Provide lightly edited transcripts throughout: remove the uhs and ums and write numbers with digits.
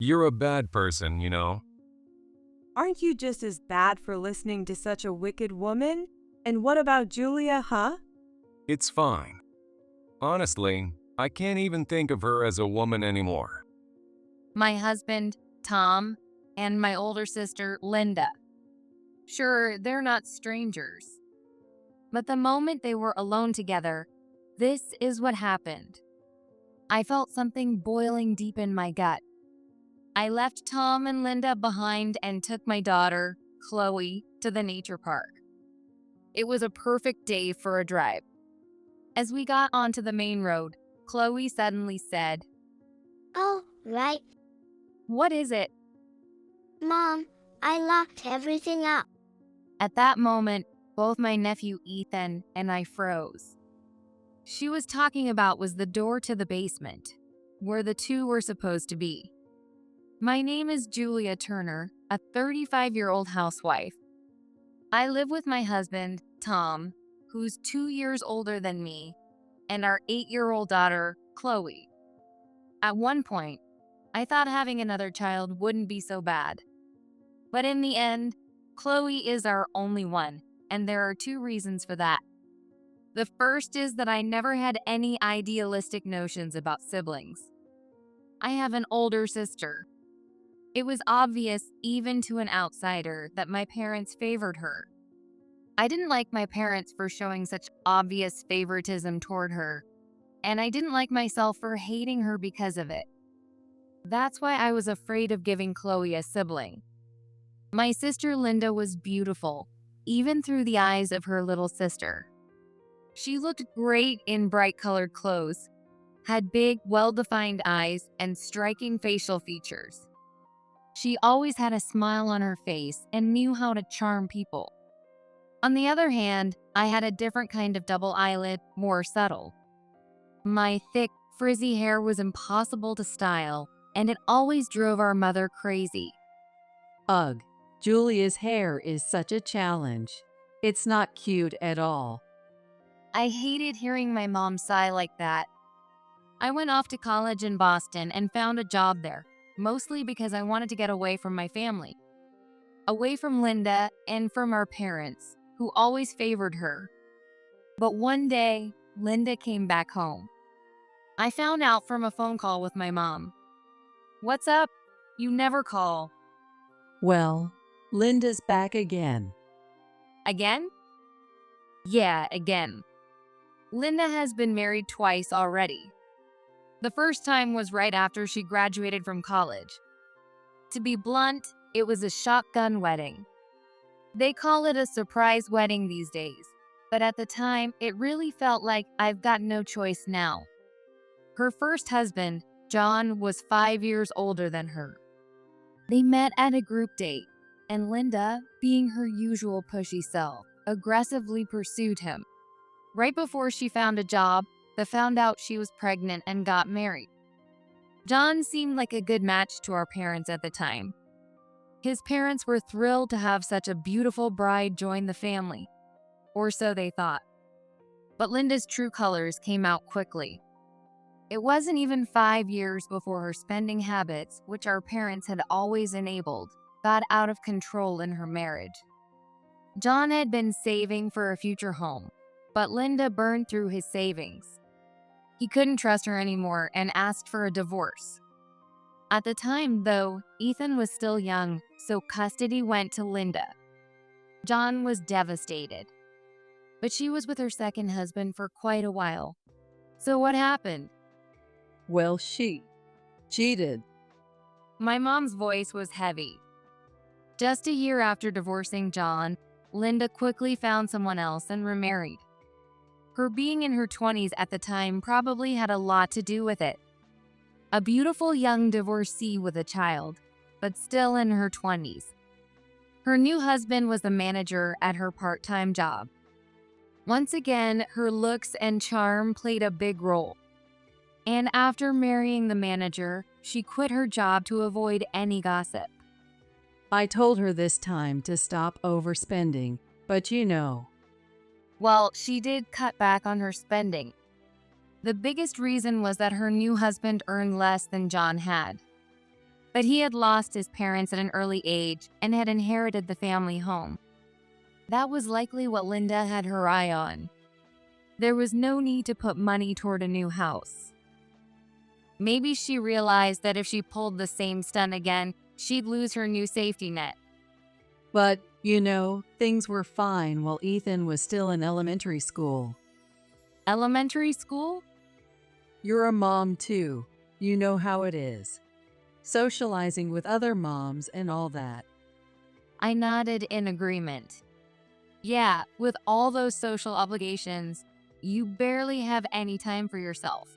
You're a bad person, you know? Aren't you just as bad for listening to such a wicked woman? And what about Julia, huh? It's fine. Honestly, I can't even think of her as a woman anymore. My husband, Tom, and my older sister, Linda. Sure, they're not strangers. But the moment they were alone together, this is what happened. I felt something boiling deep in my gut. I left Tom and Linda behind and took my daughter, Chloe, to the nature park. It was a perfect day for a drive. As we got onto the main road, Chloe suddenly said, Oh, right. "What is it?" Mom, I locked everything up. At that moment, both my nephew Ethan and I froze. She was talking about was the door to the basement, where the two were supposed to be. My name is Julia Turner, a 35-year-old housewife. I live with my husband, Tom, who's 2 years older than me, and our 8-year-old daughter, Chloe. At one point, I thought having another child wouldn't be so bad. But in the end, Chloe is our only one, and there are two reasons for that. The first is that I never had any idealistic notions about siblings. I have an older sister. It was obvious, even to an outsider, that my parents favored her. I didn't like my parents for showing such obvious favoritism toward her, and I didn't like myself for hating her because of it. That's why I was afraid of giving Chloe a sibling. My sister Linda was beautiful, even through the eyes of her little sister. She looked great in bright-colored clothes, had big, well-defined eyes, and striking facial features. She always had a smile on her face and knew how to charm people. On the other hand, I had a different kind of double eyelid, more subtle. My thick, frizzy hair was impossible to style, and it always drove our mother crazy. Ugh, Julia's hair is such a challenge. It's not cute at all. I hated hearing my mom sigh like that. I went off to college in Boston and found a job there, mostly because I wanted to get away from my family. Away from Linda and from our parents, who always favored her. But one day, Linda came back home. I found out from a phone call with my mom. "What's up? You never call." Well, Linda's back again. "Again?" "Yeah, again. Linda has been married twice already. The first time was right after she graduated from college. To be blunt, it was a shotgun wedding. They call it a surprise wedding these days, but at the time, it really felt like I've got no choice now. Her first husband, John, was 5 years older than her. They met at a group date, and Linda, being her usual pushy self, aggressively pursued him. Right before she found a job, they found out she was pregnant and got married. John seemed like a good match to our parents at the time. His parents were thrilled to have such a beautiful bride join the family, or so they thought. But Linda's true colors came out quickly. It wasn't even 5 years before her spending habits, which our parents had always enabled, got out of control in her marriage. John had been saving for a future home, but Linda burned through his savings. He couldn't trust her anymore and asked for a divorce. At the time, though, Ethan was still young, so custody went to Linda. John was devastated. But she was with her second husband for quite a while. So what happened? Well, she cheated. My mom's voice was heavy. Just a year after divorcing John, Linda quickly found someone else and remarried. Her being in her 20s at the time probably had a lot to do with it. A beautiful young divorcee with a child, but still in her 20s. Her new husband was a manager at her part-time job. Once again, her looks and charm played a big role. And after marrying the manager, she quit her job to avoid any gossip. I told her this time to stop overspending, but you know. Well, she did cut back on her spending. The biggest reason was that her new husband earned less than John had. but he had lost his parents at an early age and had inherited the family home. That was likely what Linda had her eye on. There was no need to put money toward a new house. Maybe she realized that if she pulled the same stunt again, she'd lose her new safety net. But, things were fine while Ethan was still in elementary school. Elementary school? You're a mom too. You know how it is. Socializing with other moms and all that. I nodded in agreement. Yeah, with all those social obligations, you barely have any time for yourself.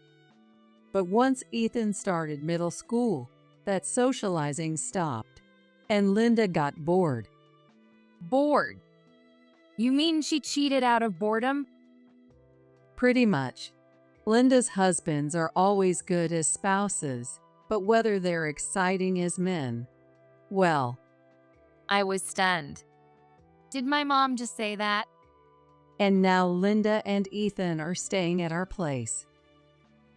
But once Ethan started middle school, that socializing stopped, and Linda got bored. Bored? You mean she cheated out of boredom? Pretty much. Linda's husbands are always good as spouses, but whether they're exciting as men, well. I was stunned. Did my mom just say that? And now Linda and Ethan are staying at our place.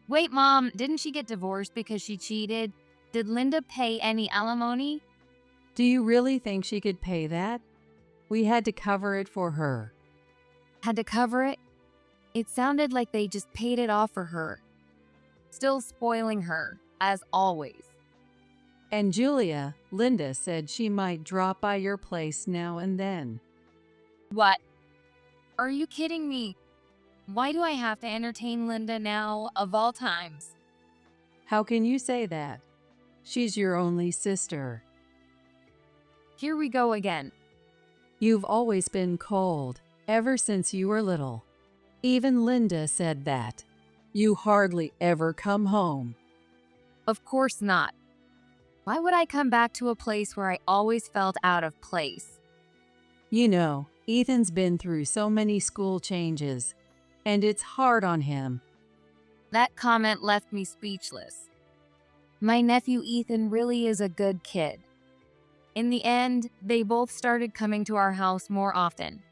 Wait, Mom, didn't she get divorced because she cheated? Did Linda pay any alimony? Do you really think she could pay that? We had to cover it for her. Had to cover it? It sounded like they just paid it off for her. Still spoiling her, as always. And Julia, Linda said she might drop by your place now and then. What? Are you kidding me? Why do I have to entertain Linda now, of all times? How can you say that? She's your only sister. Here we go again. You've always been cold, ever since you were little. Even Linda said that. You hardly ever come home. Of course not. Why would I come back to a place where I always felt out of place? Ethan's been through so many school changes, and it's hard on him. That comment left me speechless. My nephew Ethan really is a good kid. In the end, they both started coming to our house more often.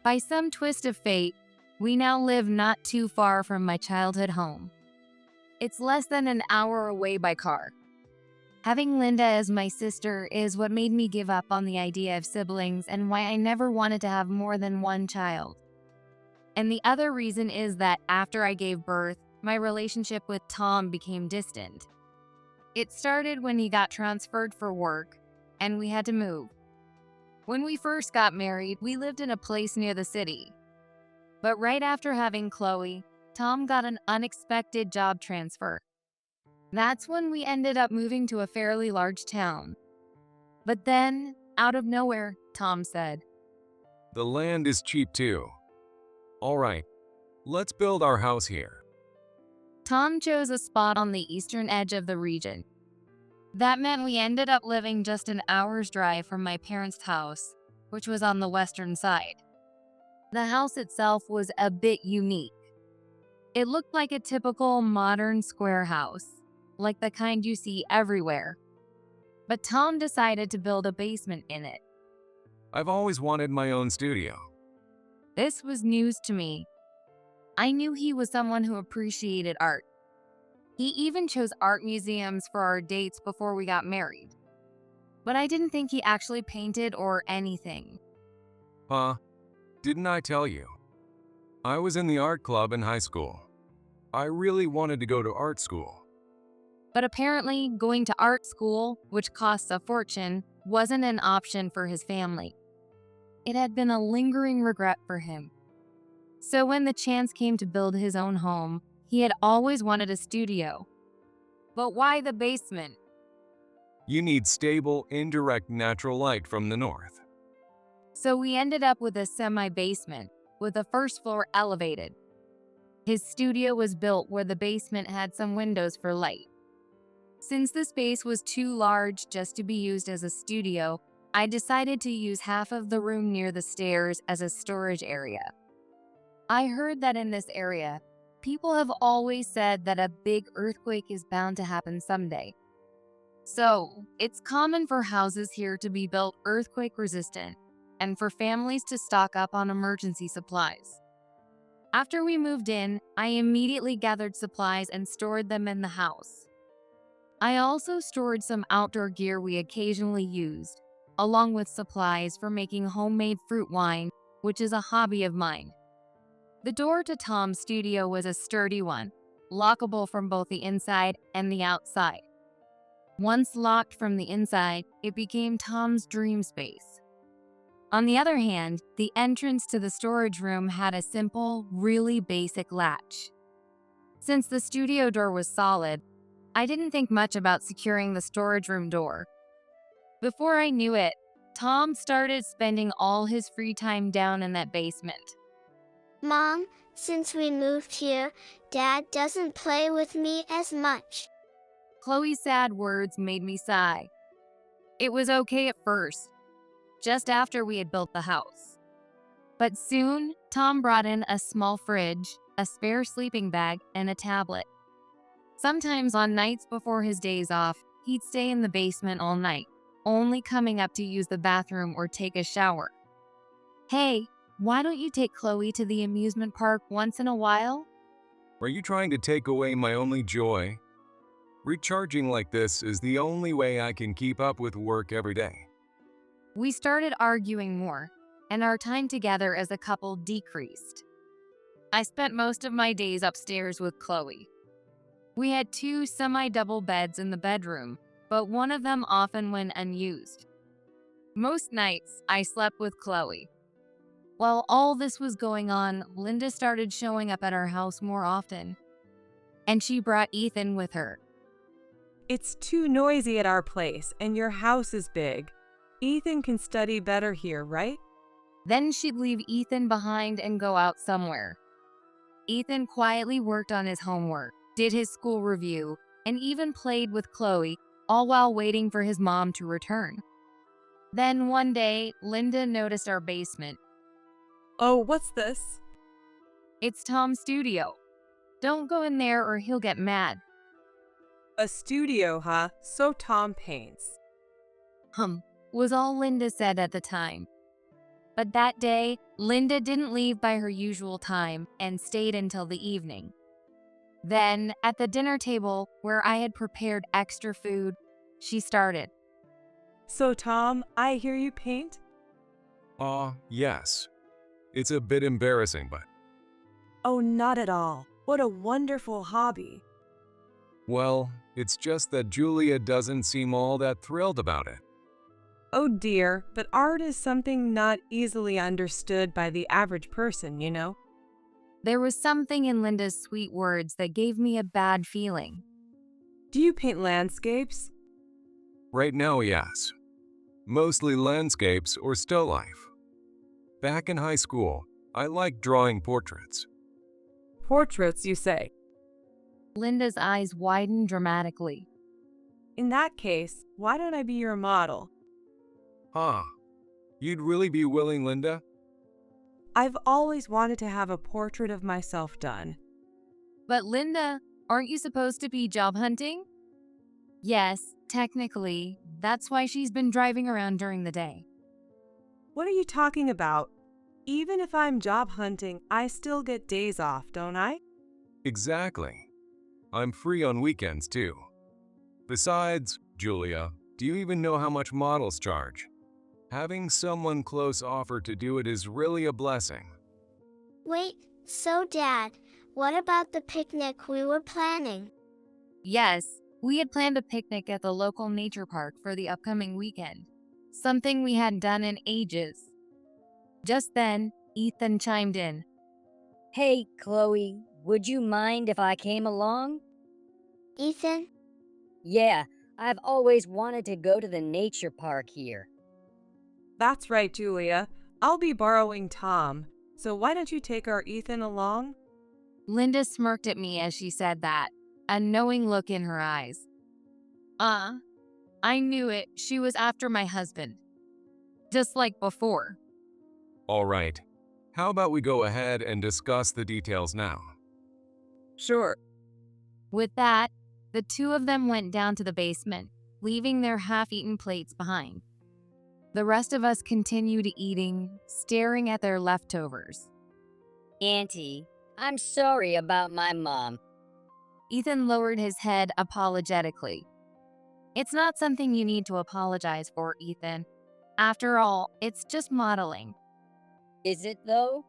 By some twist of fate, we now live not too far from my childhood home. It's less than an hour away by car. Having Linda as my sister is what made me give up on the idea of siblings and why I never wanted to have more than one child. And the other reason is that after I gave birth, my relationship with Tom became distant. It started when he got transferred for work, and we had to move. When we first got married, we lived in a place near the city. But right after having Chloe, Tom got an unexpected job transfer. That's when we ended up moving to a fairly large town. But then, out of nowhere, Tom said, The land is cheap too. All right, let's build our house here. Tom chose a spot on the eastern edge of the region. That meant we ended up living just an hour's drive from my parents' house, which was on the western side. The house itself was a bit unique. It looked like a typical modern square house, like the kind you see everywhere. But Tom decided to build a basement in it. I've always wanted my own studio. This was news to me. I knew he was someone who appreciated art. He even chose art museums for our dates before we got married. But I didn't think he actually painted or anything. Huh? Didn't I tell you? I was in the art club in high school. I really wanted to go to art school. But apparently, going to art school, which costs a fortune, wasn't an option for his family. It had been a lingering regret for him. So when the chance came to build his own home, he had always wanted a studio. But why the basement? You need stable, indirect natural light from the north. So we ended up with a semi-basement, with the first floor elevated. His studio was built where the basement had some windows for light. Since the space was too large just to be used as a studio, I decided to use half of the room near the stairs as a storage area. I heard that in this area, people have always said that a big earthquake is bound to happen someday. So, it's common for houses here to be built earthquake resistant and for families to stock up on emergency supplies. After we moved in, I immediately gathered supplies and stored them in the house. I also stored some outdoor gear we occasionally used, along with supplies for making homemade fruit wine, which is a hobby of mine. The door to Tom's studio was a sturdy one, lockable from both the inside and the outside. Once locked from the inside, it became Tom's dream space. On the other hand, the entrance to the storage room had a simple, really basic latch. Since the studio door was solid, I didn't think much about securing the storage room door. Before I knew it, Tom started spending all his free time down in that basement. Mom, since we moved here, Dad doesn't play with me as much. Chloe's sad words made me sigh. It was okay at first, just after we had built the house. But soon, Tom brought in a small fridge, a spare sleeping bag, and a tablet. Sometimes on nights before his days off, he'd stay in the basement all night, only coming up to use the bathroom or take a shower. Hey, why don't you take Chloe to the amusement park once in a while? Are you trying to take away my only joy? Recharging like this is the only way I can keep up with work every day. We started arguing more, and our time together as a couple decreased. I spent most of my days upstairs with Chloe. We had 2 semi-double beds in the bedroom, but one of them often went unused. Most nights, I slept with Chloe. While all this was going on, Linda started showing up at our house more often, and she brought Ethan with her. It's too noisy at our place, and your house is big. Ethan can study better here, right? Then she'd leave Ethan behind and go out somewhere. Ethan quietly worked on his homework, did his school review, and even played with Chloe, all while waiting for his mom to return. Then one day, Linda noticed our basement. Oh, what's this? It's Tom's studio. Don't go in there or he'll get mad. A studio, huh? So Tom paints. Was all Linda said at the time. But that day, Linda didn't leave by her usual time and stayed until the evening. Then, at the dinner table, where I had prepared extra food, she started. So Tom, I hear you paint? Yes. It's a bit embarrassing, but... Oh, not at all. What a wonderful hobby. Well, it's just that Julia doesn't seem all that thrilled about it. Oh dear, but art is something not easily understood by the average person, you know? There was something in Linda's sweet words that gave me a bad feeling. Do you paint landscapes? Right now, yes. Mostly landscapes or still life. Back in high school, I liked drawing portraits. Portraits, you say? Linda's eyes widened dramatically. In that case, why don't I be your model? Huh. You'd really be willing, Linda? I've always wanted to have a portrait of myself done. But Linda, aren't you supposed to be job hunting? Yes, technically. That's why she's been driving around during the day. What are you talking about? Even if I'm job hunting, I still get days off, don't I? Exactly. I'm free on weekends, too. Besides, Julia, do you even know how much models charge? Having someone close offer to do it is really a blessing. Wait, so Dad, what about the picnic we were planning? Yes, we had planned a picnic at the local nature park for the upcoming weekend. Something we hadn't done in ages. Just then, Ethan chimed in. Hey, Chloe, would you mind if I came along? Ethan? Yeah, I've always wanted to go to the nature park here. That's right, Julia. I'll be borrowing Tom. So why don't you take our Ethan along? Linda smirked at me as she said that, a knowing look in her eyes. I knew it. She was after my husband. Just like before. All right. How about we go ahead and discuss the details now? Sure. With that, the two of them went down to the basement, leaving their half-eaten plates behind. The rest of us continued eating, staring at their leftovers. Auntie, I'm sorry about my mom. Ethan lowered his head apologetically. It's not something you need to apologize for, Ethan. After all, it's just modeling. Is it though?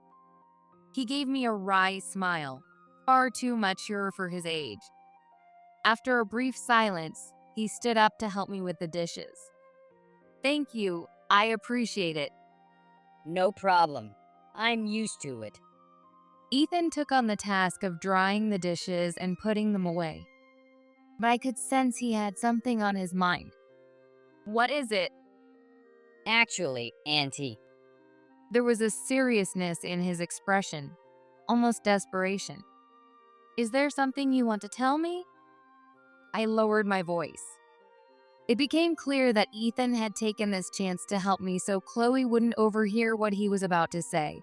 He gave me a wry smile, far too mature for his age. After a brief silence, he stood up to help me with the dishes. Thank you, I appreciate it. No problem. I'm used to it. Ethan took on the task of drying the dishes and putting them away. But I could sense he had something on his mind. What is it? Actually, Auntie, There was a seriousness in his expression, almost desperation. Is there something you want to tell me? I lowered my voice. It became clear that Ethan had taken this chance to help me so Chloe wouldn't overhear what he was about to say.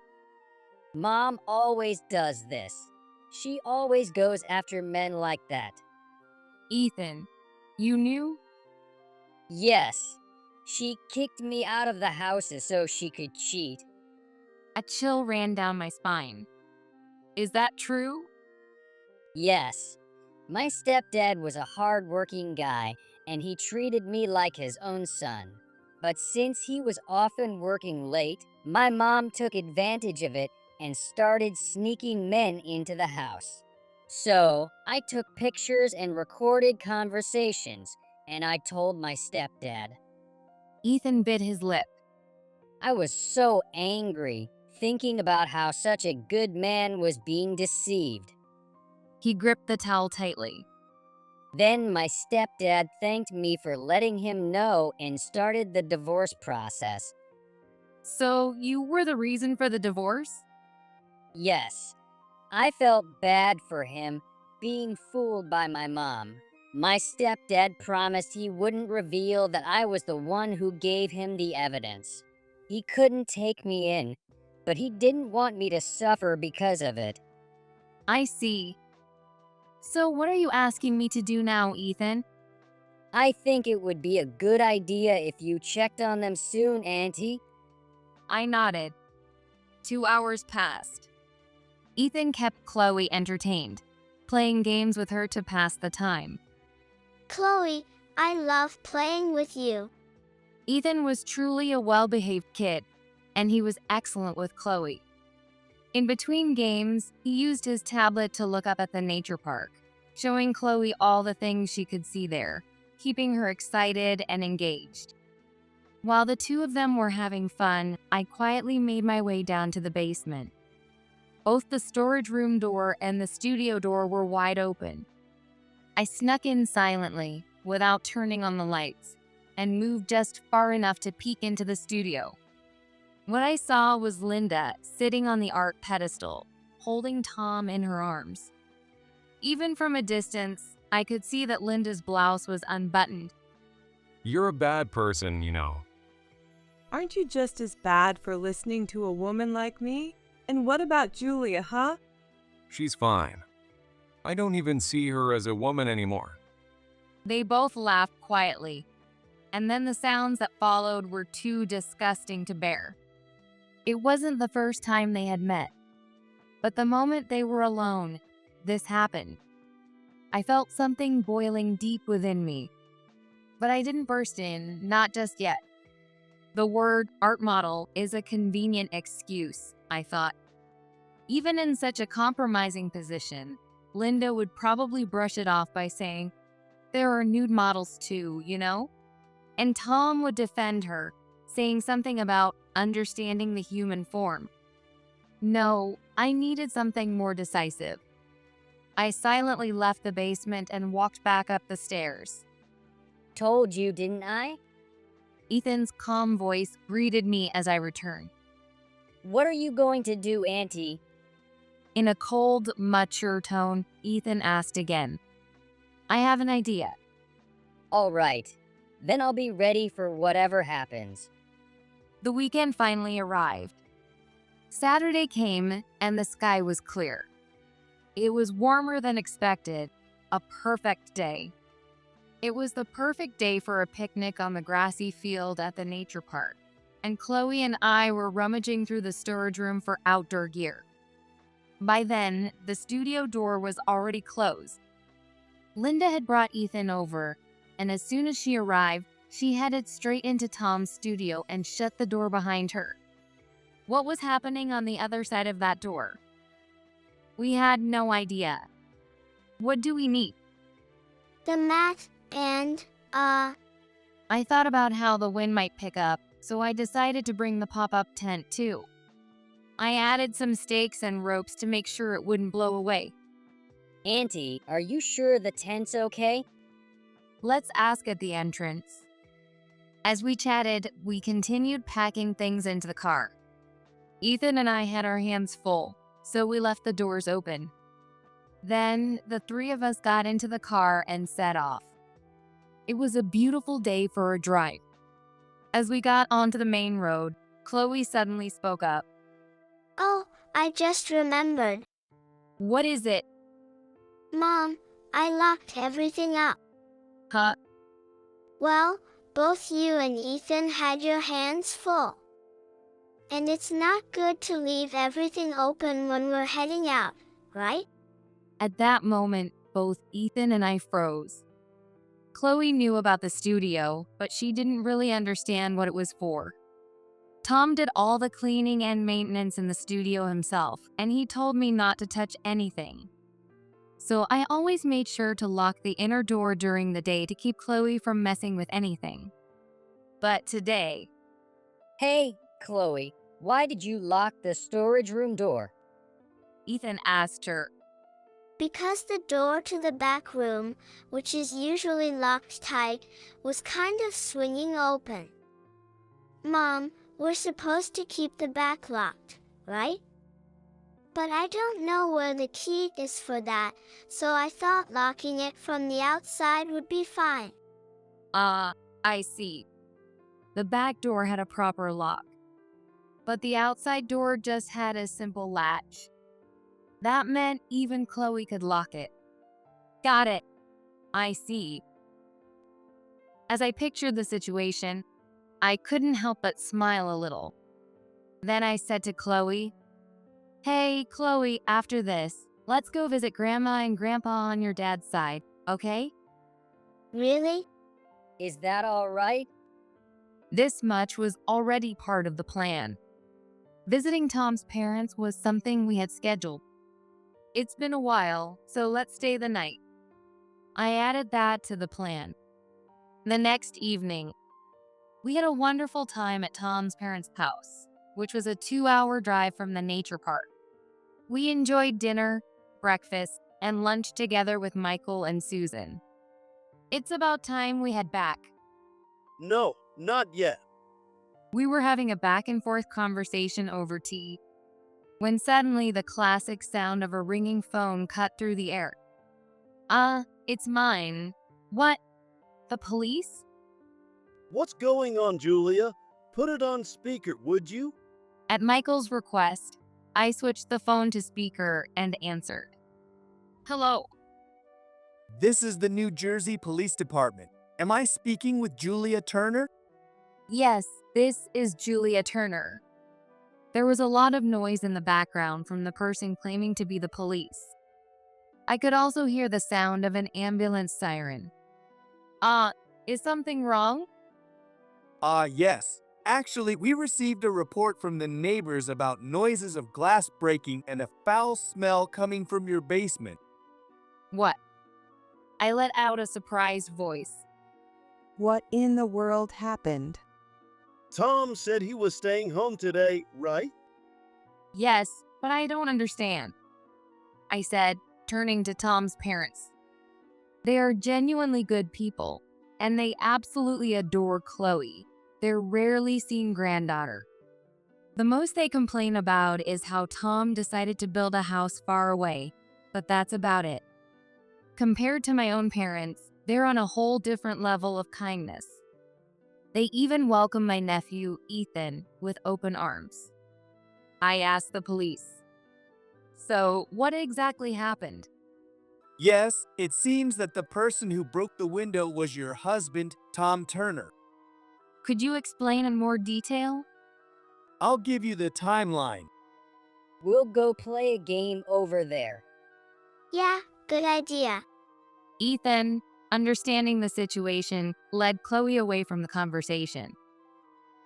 Mom always does this. She always goes after men like that. Ethan, you knew? Yes, she kicked me out of the house so she could cheat. A chill ran down my spine. Is that true? Yes, my stepdad was a hard-working guy, and he treated me like his own son. But since he was often working late, my mom took advantage of it and started sneaking men into the house. So, I took pictures and recorded conversations, and I told my stepdad. Ethan bit his lip. I was so angry, thinking about how such a good man was being deceived. He gripped the towel tightly. Then my stepdad thanked me for letting him know and started the divorce process. So, you were the reason for the divorce? Yes, I felt bad for him being fooled by my mom. My stepdad promised he wouldn't reveal that I was the one who gave him the evidence. He couldn't take me in, but he didn't want me to suffer because of it. I see. So, what are you asking me to do now, Ethan? I think it would be a good idea if you checked on them soon, Auntie. I nodded. 2 hours passed. Ethan kept Chloe entertained, playing games with her to pass the time. Chloe, I love playing with you. Ethan was truly a well-behaved kid, and he was excellent with Chloe. In between games, he used his tablet to look up at the nature park, showing Chloe all the things she could see there, keeping her excited and engaged. While the two of them were having fun, I quietly made my way down to the basement. Both the storage room door and the studio door were wide open. I snuck in silently, without turning on the lights, and moved just far enough to peek into the studio. What I saw was Linda sitting on the art pedestal, holding Tom in her arms. Even from a distance, I could see that Linda's blouse was unbuttoned. You're a bad person, you know. Aren't you just as bad for listening to a woman like me? And what about Julia, huh? She's fine. I don't even see her as a woman anymore. They both laughed quietly, and then the sounds that followed were too disgusting to bear. It wasn't the first time they had met, but the moment they were alone, this happened. I felt something boiling deep within me, but I didn't burst in, not just yet. The word art model is a convenient excuse, I thought. Even in such a compromising position, Linda would probably brush it off by saying, "There are nude models too, you know?" And Tom would defend her, saying something about understanding the human form. No, I needed something more decisive. I silently left the basement and walked back up the stairs. Told you, didn't I? Ethan's calm voice greeted me as I returned. What are you going to do, Auntie? In a cold, mature tone, Ethan asked again. I have an idea. All right, then I'll be ready for whatever happens. The weekend finally arrived. Saturday came and the sky was clear. It was warmer than expected, a perfect day. It was the perfect day for a picnic on the grassy field at the nature park, and Chloe and I were rummaging through the storage room for outdoor gear. By then, the studio door was already closed. Linda had brought Ethan over, and as soon as she arrived, she headed straight into Tom's studio and shut the door behind her. What was happening on the other side of that door? We had no idea. What do we need? The mat and, I thought about how the wind might pick up, so I decided to bring the pop-up tent too. I added some stakes and ropes to make sure it wouldn't blow away. Auntie, are you sure the tent's okay? Let's ask at the entrance. As we chatted, we continued packing things into the car. Ethan and I had our hands full, so we left the doors open. Then, the three of us got into the car and set off. It was a beautiful day for a drive. As we got onto the main road, Chloe suddenly spoke up. oh, I just remembered. What is it? Mom, I locked everything up. Huh? Well, both you and Ethan had your hands full. And it's not good to leave everything open when we're heading out, right? At that moment, both Ethan and I froze. Chloe knew about the studio, but she didn't really understand what it was for. Tom did all the cleaning and maintenance in the studio himself, and he told me not to touch anything. So I always made sure to lock the inner door during the day to keep Chloe from messing with anything. But today, Hey, Chloe, why did you lock the storage room door? Ethan asked her. Because the door to the back room, which is usually locked tight, was kind of swinging open. Mom, we're supposed to keep the back locked, right? But I don't know where the key is for that, so I thought locking it from the outside would be fine. I see. The back door had a proper lock, but the outside door just had a simple latch. That meant even Chloe could lock it. Got it. I see. As I pictured the situation, I couldn't help but smile a little. Then I said to Chloe, "Hey, Chloe, after this, let's go visit Grandma and Grandpa on your dad's side, okay?" Really? Is that all right? This much was already part of the plan. Visiting Tom's parents was something we had scheduled. It's been a while, so let's stay the night. I added that to the plan. The next evening, we had a wonderful time at Tom's parents' house, which was a 2-hour drive from the nature park. We enjoyed dinner, breakfast, and lunch together with Michael and Susan. It's about time we head back. No, not yet. We were having a back and forth conversation over tea when suddenly the classic sound of a ringing phone cut through the air. It's mine. What? The police? What's going on, Julia? Put it on speaker, would you? At Michael's request, I switched the phone to speaker and answered. Hello. This is the New Jersey Police Department. Am I speaking with Julia Turner? Yes, this is Julia Turner. There was a lot of noise in the background from the person claiming to be the police. I could also hear the sound of an ambulance siren. Is something wrong? Yes. Actually, we received a report from the neighbors about noises of glass breaking and a foul smell coming from your basement. What? I let out a surprised voice. What in the world happened? Tom said he was staying home today, right? Yes, but I don't understand, I said, turning to Tom's parents. They are genuinely good people, and they absolutely adore Chloe, their rarely seen granddaughter. The most they complain about is how Tom decided to build a house far away, but that's about it. Compared to my own parents, they're on a whole different level of kindness. They even welcome my nephew, Ethan, with open arms. I asked the police, "So, what exactly happened?" Yes, it seems that the person who broke the window was your husband, Tom Turner. Could you explain in more detail? I'll give you the timeline. We'll go play a game over there. Yeah, good idea. Ethan, Understanding the situation led Chloe away from the conversation.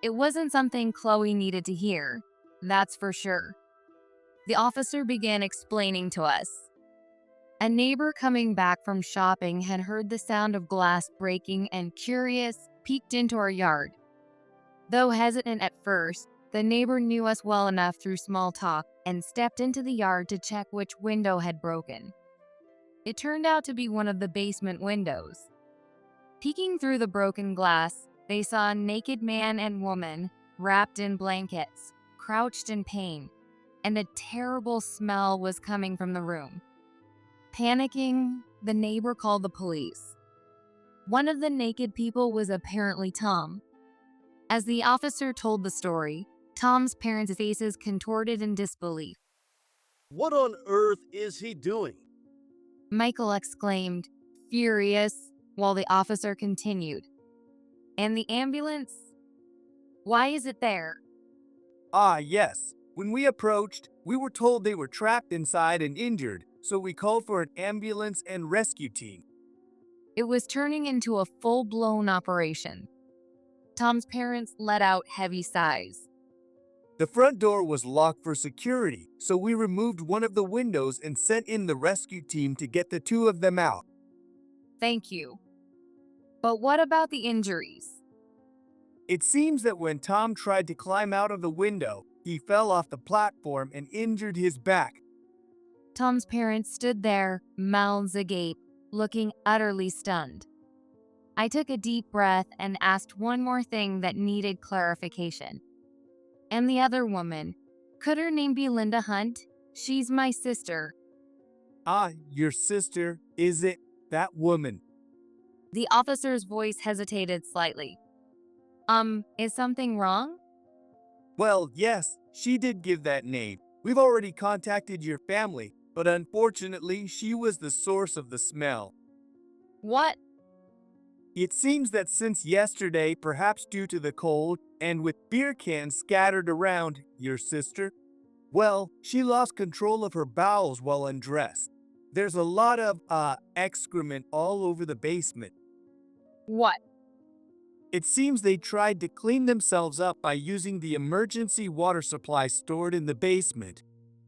It wasn't something Chloe needed to hear, that's for sure. The officer began explaining to us. A neighbor coming back from shopping had heard the sound of glass breaking and, curious, peeked into our yard. Though hesitant at first, the neighbor knew us well enough through small talk and stepped into the yard to check which window had broken. It turned out to be one of the basement windows. Peeking through the broken glass, they saw a naked man and woman wrapped in blankets, crouched in pain, and a terrible smell was coming from the room. Panicking, the neighbor called the police. One of the naked people was apparently Tom. As the officer told the story, Tom's parents' faces contorted in disbelief. What on earth is he doing? Michael exclaimed, furious, while the officer continued. And the ambulance? Why is it there? Ah, yes. When we approached, we were told they were trapped inside and injured, so we called for an ambulance and rescue team. It was turning into a full-blown operation. Tom's parents let out heavy sighs. The front door was locked for security, so we removed one of the windows and sent in the rescue team to get the two of them out. Thank you. But what about the injuries? It seems that when Tom tried to climb out of the window, he fell off the platform and injured his back. Tom's parents stood there, mouths agape, looking utterly stunned. I took a deep breath and asked one more thing that needed clarification. And the other woman, could her name be Linda Hunt? She's my sister. Ah, your sister, is it? That woman. The officer's voice hesitated slightly. Is something wrong? Well, yes, she did give that name. We've already contacted your family, but unfortunately, she was the source of the smell. What? It seems that since yesterday, perhaps due to the cold, and with beer cans scattered around, your sister, well, she lost control of her bowels while undressed. There's a lot of, excrement all over the basement. What? It seems they tried to clean themselves up by using the emergency water supply stored in the basement,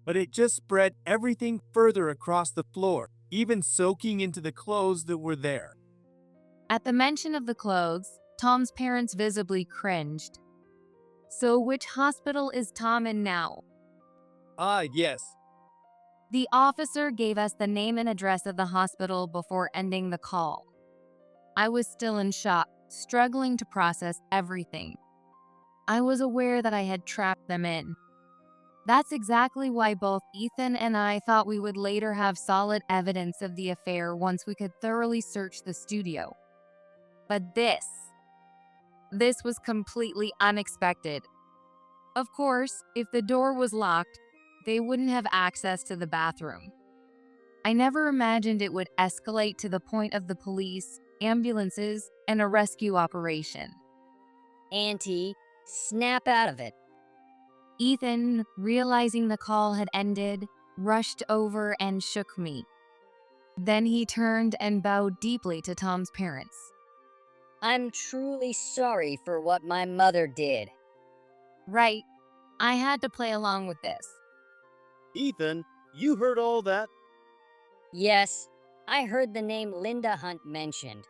but it just spread everything further across the floor, even soaking into the clothes that were there. At the mention of the clothes, Tom's parents visibly cringed. So which hospital is Tom in now? Ah, yes. The officer gave us the name and address of the hospital before ending the call. I was still in shock, struggling to process everything. I was aware that I had trapped them in. That's exactly why both Ethan and I thought we would later have solid evidence of the affair once we could thoroughly search the studio. But this was completely unexpected. Of course, if the door was locked, they wouldn't have access to the bathroom. I never imagined it would escalate to the point of the police, ambulances, and a rescue operation. Auntie, snap out of it. Ethan, realizing the call had ended, rushed over and shook me. Then he turned and bowed deeply to Tom's parents. I'm truly sorry for what my mother did. Right. I had to play along with this. Ethan, you heard all that? Yes, I heard the name Linda Hunt mentioned.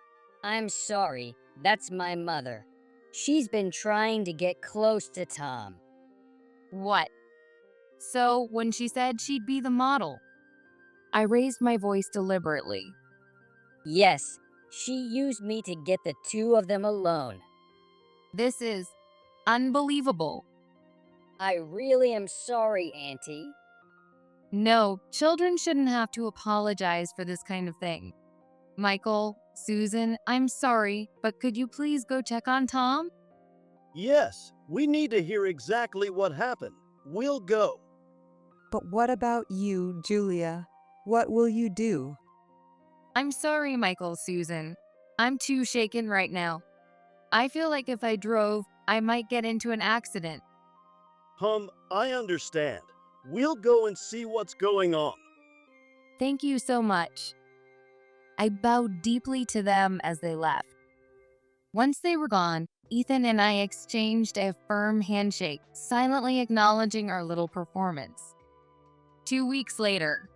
I'm sorry, that's my mother. She's been trying to get close to Tom. What? So, when she said she'd be the model? I raised my voice deliberately. Yes, she used me to get the two of them alone. This is unbelievable. I really am sorry, Auntie. No, children shouldn't have to apologize for this kind of thing. Michael, Susan, I'm sorry, but could you please go check on Tom? Yes, we need to hear exactly what happened. We'll go. But what about you, Julia? What will you do? I'm sorry, Michael, Susan. I'm too shaken right now. I feel like if I drove, I might get into an accident. I understand. We'll go and see what's going on. Thank you so much. I bowed deeply to them as they left. Once they were gone, Ethan and I exchanged a firm handshake, silently acknowledging our little performance. 2 weeks later,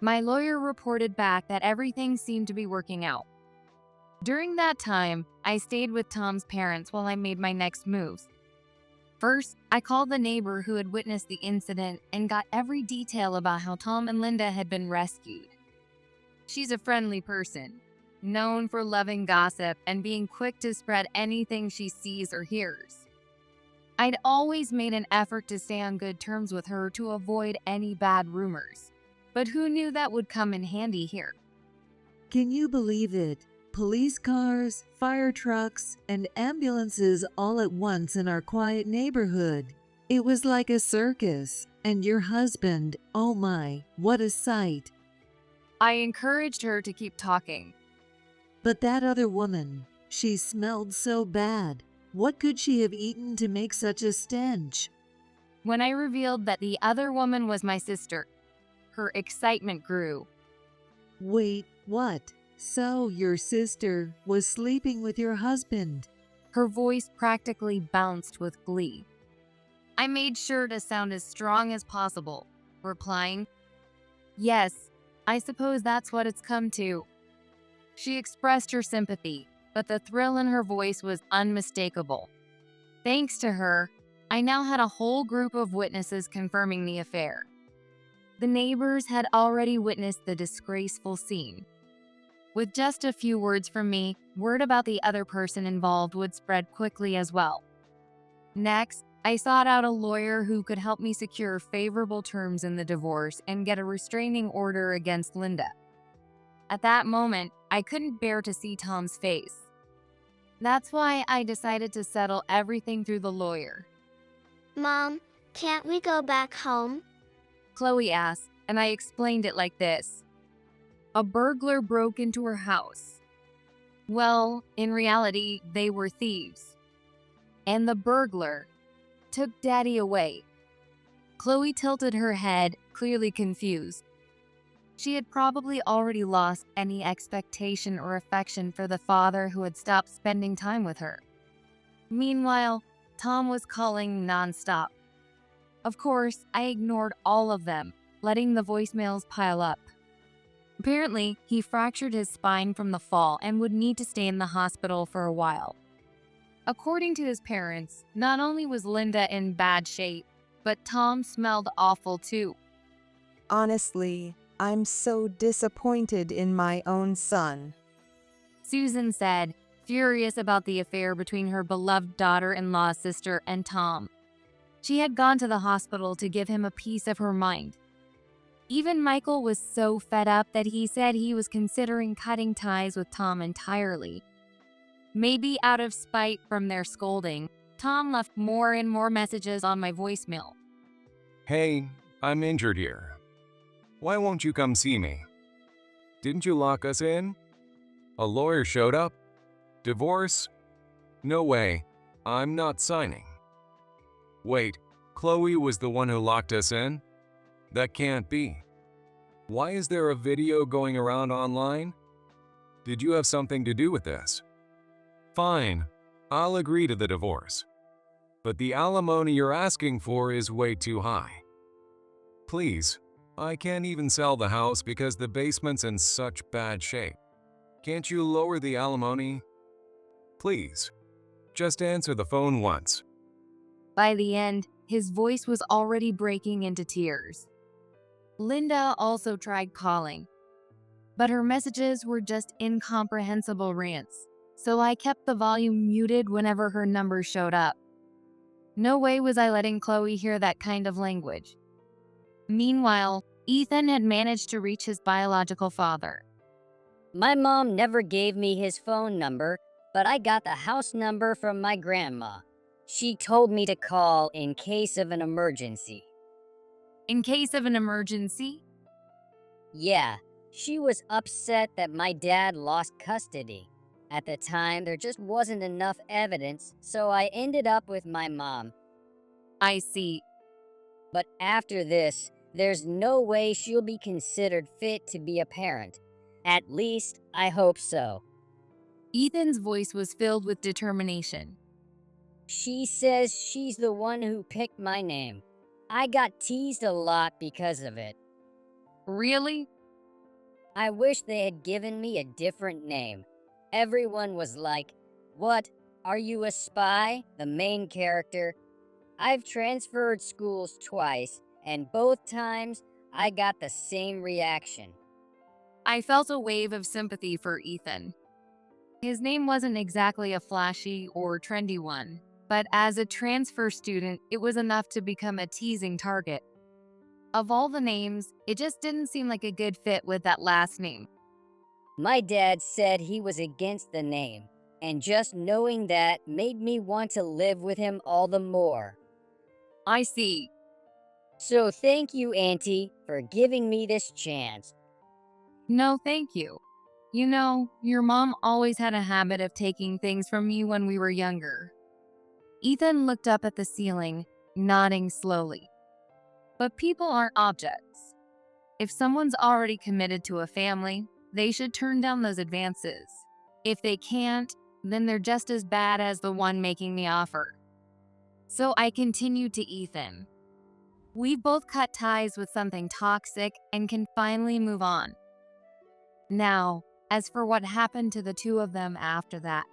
my lawyer reported back that everything seemed to be working out. During that time, I stayed with Tom's parents while I made my next moves. First, I called the neighbor who had witnessed the incident and got every detail about how Tom and Linda had been rescued. She's a friendly person, known for loving gossip and being quick to spread anything she sees or hears. I'd always made an effort to stay on good terms with her to avoid any bad rumors, but who knew that would come in handy here? Can you believe it? Police cars, fire trucks, and ambulances all at once in our quiet neighborhood. It was like a circus. And your husband, oh my, what a sight. I encouraged her to keep talking. But that other woman, she smelled so bad. What could she have eaten to make such a stench? When I revealed that the other woman was my sister, her excitement grew. Wait, what? So your sister was sleeping with your husband? Her voice practically bounced with glee. I made sure to sound as strong as possible, replying, "Yes, I suppose that's what it's come to." She expressed her sympathy, but the thrill in her voice was unmistakable. Thanks to her, I now had a whole group of witnesses confirming the affair. The neighbors had already witnessed the disgraceful scene. With just a few words from me, word about the other person involved would spread quickly as well. Next, I sought out a lawyer who could help me secure favorable terms in the divorce and get a restraining order against Linda. At that moment, I couldn't bear to see Tom's face. That's why I decided to settle everything through the lawyer. Mom, can't we go back home? Chloe asked, and I explained it like this. A burglar broke into her house. Well, in reality, they were thieves. And the burglar took Daddy away. Chloe tilted her head, clearly confused. She had probably already lost any expectation or affection for the father who had stopped spending time with her. Meanwhile, Tom was calling nonstop. Of course, I ignored all of them, letting the voicemails pile up. Apparently, he fractured his spine from the fall and would need to stay in the hospital for a while. According to his parents, not only was Linda in bad shape, but Tom smelled awful too. Honestly, I'm so disappointed in my own son. Susan said, furious about the affair between her beloved daughter-in-law's sister and Tom. She had gone to the hospital to give him a piece of her mind. Even Michael was so fed up that he said he was considering cutting ties with Tom entirely. Maybe out of spite from their scolding, Tom left more and more messages on my voicemail. Hey, I'm injured here. Why won't you come see me? Didn't you lock us in? A lawyer showed up? Divorce? No way. I'm not signing. Wait, Chloe was the one who locked us in? That can't be. Why is there a video going around online? Did you have something to do with this? Fine, I'll agree to the divorce. But the alimony you're asking for is way too high. Please, I can't even sell the house because the basement's in such bad shape. Can't you lower the alimony? Please, just answer the phone once. By the end, his voice was already breaking into tears. Linda also tried calling, but her messages were just incomprehensible rants, so I kept the volume muted whenever her number showed up. No way was I letting Chloe hear that kind of language. Meanwhile, Ethan had managed to reach his biological father. My mom never gave me his phone number, but I got the house number from my grandma. She told me to call in case of an emergency. In case of an emergency? Yeah, she was upset that my dad lost custody. At the time, there just wasn't enough evidence, so I ended up with my mom. I see. But after this, there's no way she'll be considered fit to be a parent. At least, I hope so. Ethan's voice was filled with determination. She says she's the one who picked my name. I got teased a lot because of it. Really? I wish they had given me a different name. Everyone was like, "What? Are you a spy?" The main character. I've transferred schools twice, and both times I got the same reaction. I felt a wave of sympathy for Ethan. His name wasn't exactly a flashy or trendy one, but as a transfer student, it was enough to become a teasing target. Of all the names, it just didn't seem like a good fit with that last name. My dad said he was against the name, and just knowing that made me want to live with him all the more. I see. So thank you, Auntie, for giving me this chance. No, thank you. You know, your mom always had a habit of taking things from you when we were younger. Ethan looked up at the ceiling, nodding slowly. But people aren't objects. If someone's already committed to a family, they should turn down those advances. If they can't, then they're just as bad as the one making the offer. So I continued to Ethan. We've both cut ties with something toxic and can finally move on. Now, as for what happened to the two of them after that,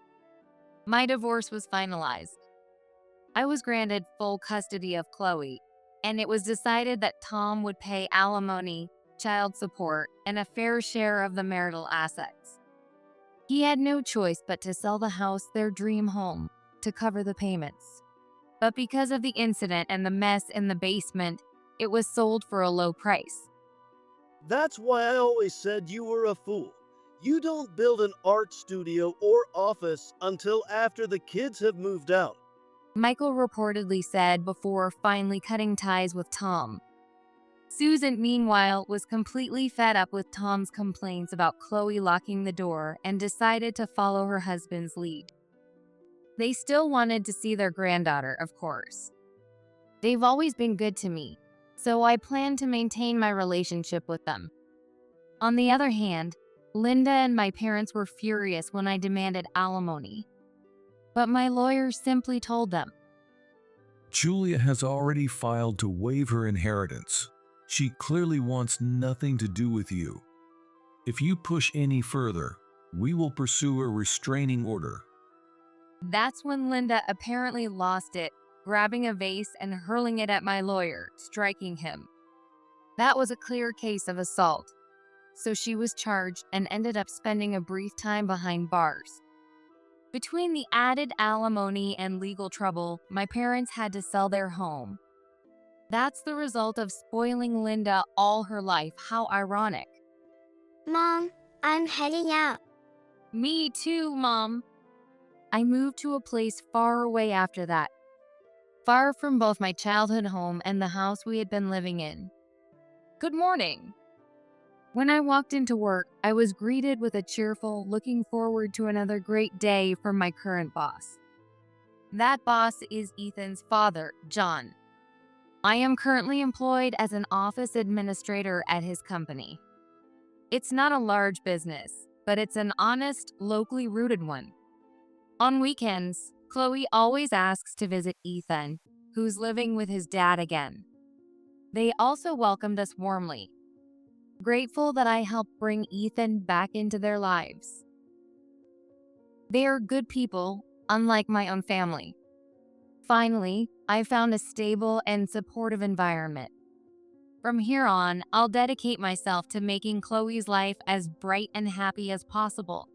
my divorce was finalized. I was granted full custody of Chloe, and it was decided that Tom would pay alimony, child support, and a fair share of the marital assets. He had no choice but to sell the house, their dream home, to cover the payments. But because of the incident and the mess in the basement, it was sold for a low price. That's why I always said you were a fool. You don't build an art studio or office until after the kids have moved out. Michael reportedly said before finally cutting ties with Tom. Susan, meanwhile, was completely fed up with Tom's complaints about Chloe locking the door and decided to follow her husband's lead. They still wanted to see their granddaughter, of course. They've always been good to me, so I plan to maintain my relationship with them. On the other hand, Linda and my parents were furious when I demanded alimony. But my lawyer simply told them, Julia has already filed to waive her inheritance. She clearly wants nothing to do with you. If you push any further, we will pursue a restraining order. That's when Linda apparently lost it, grabbing a vase and hurling it at my lawyer, striking him. That was a clear case of assault, so she was charged and ended up spending a brief time behind bars. Between the added alimony and legal trouble, my parents had to sell their home. That's the result of spoiling Linda all her life. How ironic. Mom, I'm heading out. Me too, Mom. I moved to a place far away after that, far from both my childhood home and the house we had been living in. Good morning. When I walked into work, I was greeted with a cheerful, looking forward to another great day from my current boss. That boss is Ethan's father, John. I am currently employed as an office administrator at his company. It's not a large business, but it's an honest, locally rooted one. On weekends, Chloe always asks to visit Ethan, who's living with his dad again. They also welcomed us warmly, grateful that I helped bring Ethan back into their lives. They are good people, unlike my own family. Finally, I found a stable and supportive environment. From here on, I'll dedicate myself to making Chloe's life as bright and happy as possible.